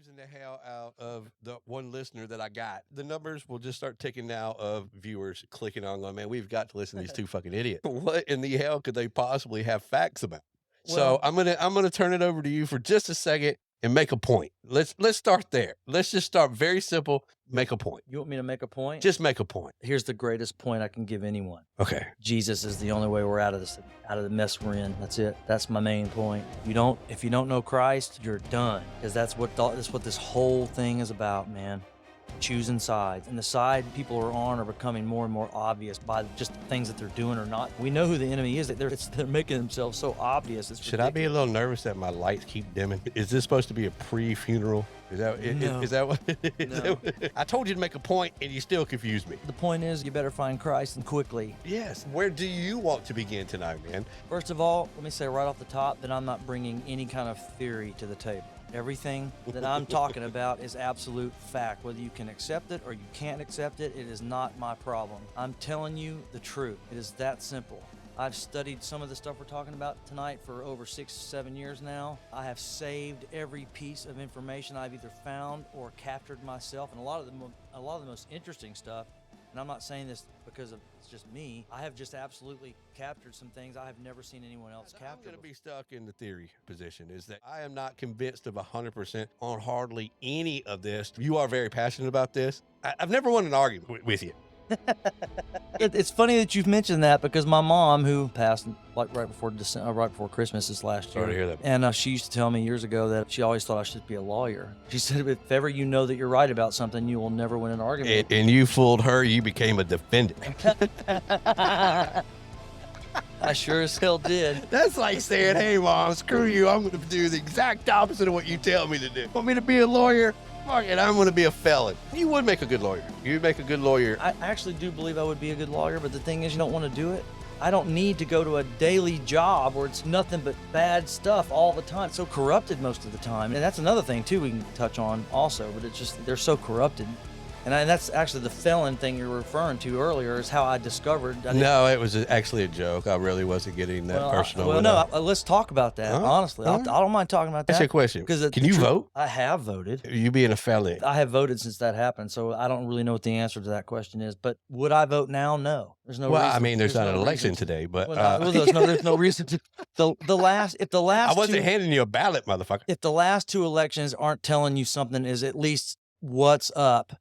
confusing the hell out of the one listener that I got. The numbers will just start ticking now of viewers clicking on, going, man, we've got to listen to these two fucking idiots. What in the hell could they possibly have facts about? So Well, I'm gonna turn it over to you for just a second and make a point. Let's start there. Let's just start very simple. Make a point. you want me to make a point? Just make a point. Here's the greatest point I can give anyone. Okay. Jesus is the only way we're out of the mess we're in. That's it. That's my main point. If you don't know Christ, you're done. Because that's what this whole thing is about, man. Choosing sides, and the side people are on are becoming more and more obvious by just the things that they're doing or not. We know who the enemy is. They're making themselves so obvious. It's Should I be a little nervous that my lights keep dimming? Is this supposed to be a pre-funeral? Is that No. is that what? No. I told you to make a point, and you still confuse me. The point is, you better find Christ and quickly. Yes. Where do you want to begin tonight, man? First of all, let me say right off the top that I'm not bringing any kind of theory to the table. Everything that I'm talking about is absolute fact. Whether you can accept it or you can't accept it, it is not my problem. I'm telling you the truth. It is that simple. I've studied some of the stuff we're talking about tonight for over 6-7 years now. I have saved every piece of information I've either found or captured myself, and a lot of the most interesting stuff. And I'm not saying this because it's just me. I have just absolutely captured some things I have never seen anyone else capture. I'm going to be stuck in the theory position. Is that I am not convinced of 100% on hardly any of this. You are very passionate about this. I've never won an argument with you. It's funny that you've mentioned that because my mom, who passed like right before Christmas this last year, Sorry to hear that. and she used to tell me years ago that she always thought I should be a lawyer. She said, if ever you know that you're right about something, you will never win an argument. And you fooled her. You became a defendant. I sure as hell did. That's like saying, hey, mom, screw you. I'm going to do the exact opposite of what you tell me to do. Want me to be a lawyer? Fuck it, I'm going to be a felon. You would make a good lawyer. You'd make a good lawyer. I actually do believe I would be a good lawyer, but the thing is, you don't want to do it. I don't need to go to a daily job where it's nothing but bad stuff all the time. It's so corrupted most of the time. And that's another thing, too, we can touch on also, but it's just, they're so corrupted. And that's actually the felon thing you're referring to earlier is how I discovered. No, it was actually a joke. I really wasn't getting that personal. Let's talk about that, honestly. I don't mind talking about that. That's a question. Can you vote? I have voted. You being a felon. I have voted since that happened, so I don't really know what the answer to that question is. But would I vote now? No. There's no reason. I mean, there's not an election today, but there's no reason to. The last I wasn't handing you a ballot, motherfucker. If the last two elections aren't telling you something, is at least what's up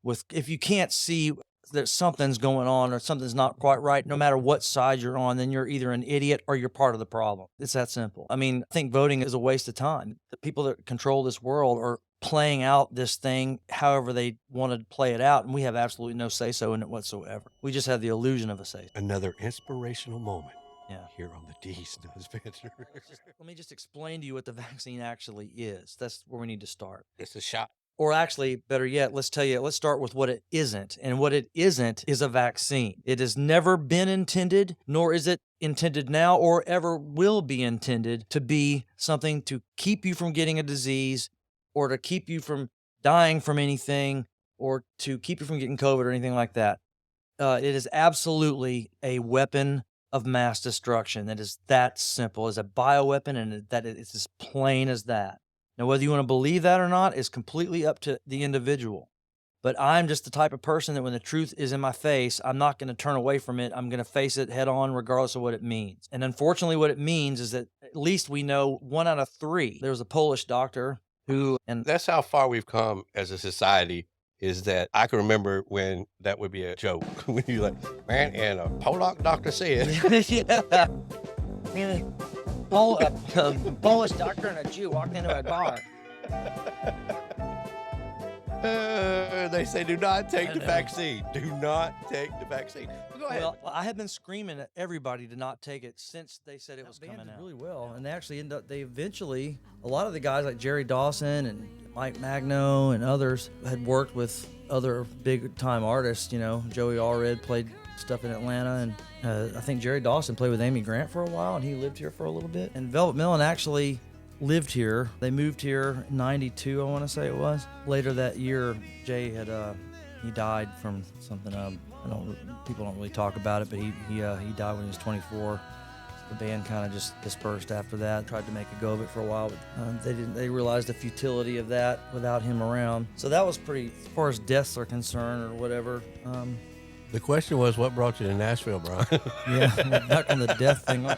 with. If you can't see that something's going on or something's not quite right, no matter what side you're on, then you're either an idiot or you're part of the problem. It's that simple. I mean, I think voting is a waste of time. The people that control this world are playing out this thing however they want to play it out, and we have absolutely no say-so in it whatsoever. We just have the illusion of a say. Another inspirational moment. Yeah. Here on the D's Nose Venture. Let me just explain to you what the vaccine actually is. That's where we need to start. It's a shot. Or actually, better yet, let's start with what it isn't. And what it isn't is a vaccine. It has never been intended, nor is it intended now or ever will be intended to be something to keep you from getting a disease or to keep you from dying from anything or to keep you from getting COVID or anything like that. It is absolutely a weapon of mass destruction. That is that simple. It's a bioweapon, and that it's as plain as that. Now, whether you want to believe that or not is completely up to the individual. But I'm just the type of person that when the truth is in my face, I'm not going to turn away from it. I'm going to face it head on regardless of what it means. And unfortunately, what it means is that at least we know 1 out of 3. There was a Polish doctor who... And that's how far we've come as a society, is that I can remember when that would be a joke. When you're like, man, and a Polak doctor said... Yeah. A Polish doctor and a Jew walked into a bar. They say, do not take the vaccine. Do not take the vaccine. Well, go ahead. Well, I have been screaming at everybody to not take it since they said it was coming out. Really well, and they actually eventually, a lot of the guys like Jerry Dawson and Mike Magno and others had worked with other big-time artists. You know, Joey Allred played stuff in Atlanta, and I think Jerry Dawson played with Amy Grant for a while, and he lived here for a little bit. And Velvet Melon actually lived here. They moved here in '92, I want to say it was. Later that year, Jay had he died from something. People don't really talk about it, but he died when he was 24. the band kind of just dispersed after that. Tried to make a go of it for a while, but they realized the futility of that without him around. So that was pretty, as far as deaths are concerned or whatever. The question was, what brought you to Nashville, Brian? Yeah, back on the death thing.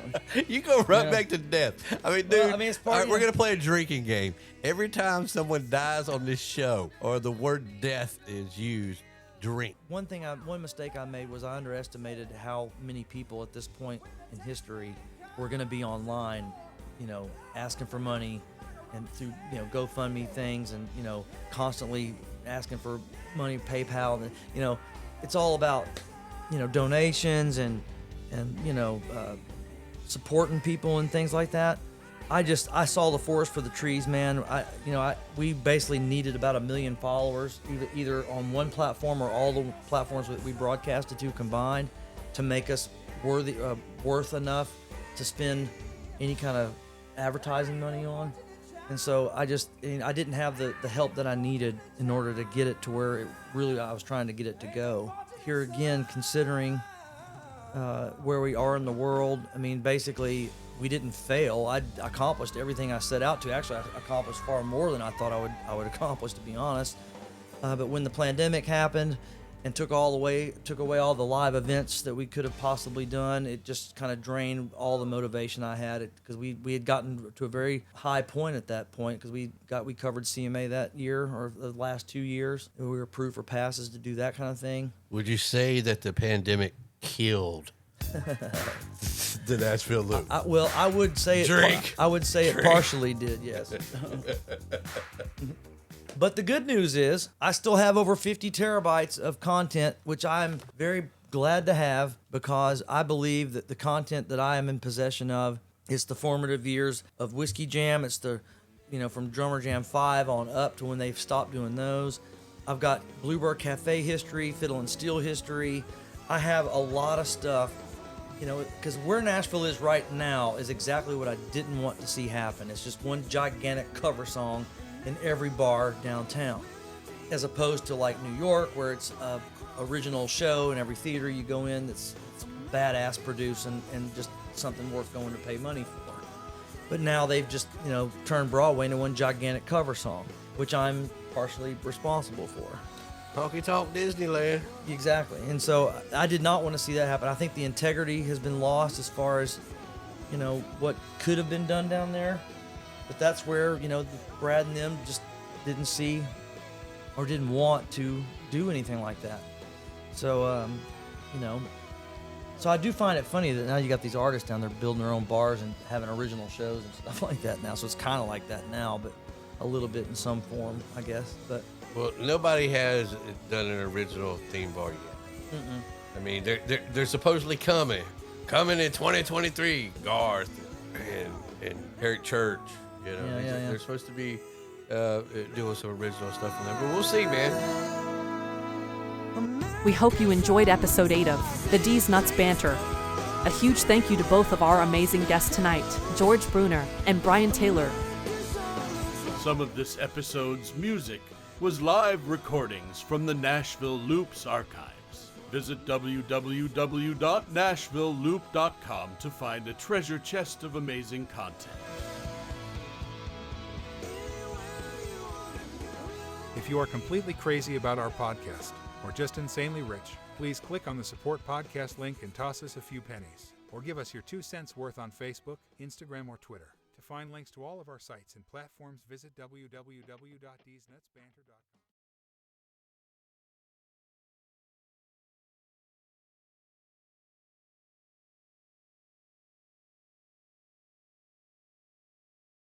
You go right Yeah. back to death. I mean, dude, Well, it's all part right, of we're going to play a drinking game. Every time someone dies on this show or the word death is used, drink. One mistake I made was I underestimated how many people at this point in history were going to be online, asking for money and through, GoFundMe things and, constantly asking for money, PayPal, and, it's all about, donations and supporting people and things like that. I saw the forest for the trees, man. We basically needed about 1 million followers, either on one platform or all the platforms that we broadcasted to combined, to make us worth enough to spend any kind of advertising money on. And so I didn't have the help that I needed in order to get it to where I was trying to get it to go. Here again, considering where we are in the world, basically, we didn't fail. I accomplished everything I set out to. Actually, I accomplished far more than I thought I would accomplish, to be honest. But when the pandemic happened and took away all the live events that we could have possibly done, it just kind of drained all the motivation I had. Because we had gotten to a very high point at that point, because we covered CMA that year, or the last 2 years. We were approved for passes to do that kind of thing. Would you say that the pandemic killed the Nashville Loop? I would say Drink. I would say it partially did, yes. But the good news is I still have over 50 terabytes of content, which I'm very glad to have, because I believe that the content that I am in possession of is the formative years of Whiskey Jam. It's the, from Drummer Jam 5 on up to when they've stopped doing those. I've got Bluebird Cafe history, Fiddle and Steel history. I have a lot of stuff, because where Nashville is right now is exactly what I didn't want to see happen. It's just one gigantic cover song in every bar downtown, as opposed to like New York, where it's a original show in every theater you go in that's badass produced and just something worth going to pay money for. But now they've just, turned Broadway into one gigantic cover song, which I'm partially responsible for. Honky Tonk Disneyland. Exactly. And so I did not want to see that happen. I think the integrity has been lost as far as, what could have been done down there. But that's where, Brad and them just didn't see or didn't want to do anything like that. So, so I do find it funny that now you got these artists down there building their own bars and having original shows and stuff like that now. So it's kind of like that now, but a little bit in some form, I guess. But Well, nobody has done an original theme bar yet. mm-mm. They're supposedly coming in 2023. Garth and Eric Church, Yeah. they're supposed to be doing some original stuff in there, but we'll see, man. We hope you enjoyed episode 8 of The D's Nuts Banter. A huge thank you to both of our amazing guests tonight, George Bruner and Brian Taylor. Some of this episode's music was live recordings from the Nashville Loops archives. Visit www.nashvilleloop.com to find a treasure chest of amazing content. If you are completely crazy about our podcast or just insanely rich, please click on the support podcast link and toss us a few pennies. Or give us your 2 cents worth on Facebook, Instagram, or Twitter. To find links to all of our sites and platforms, visit www.dsnutsbanter.com.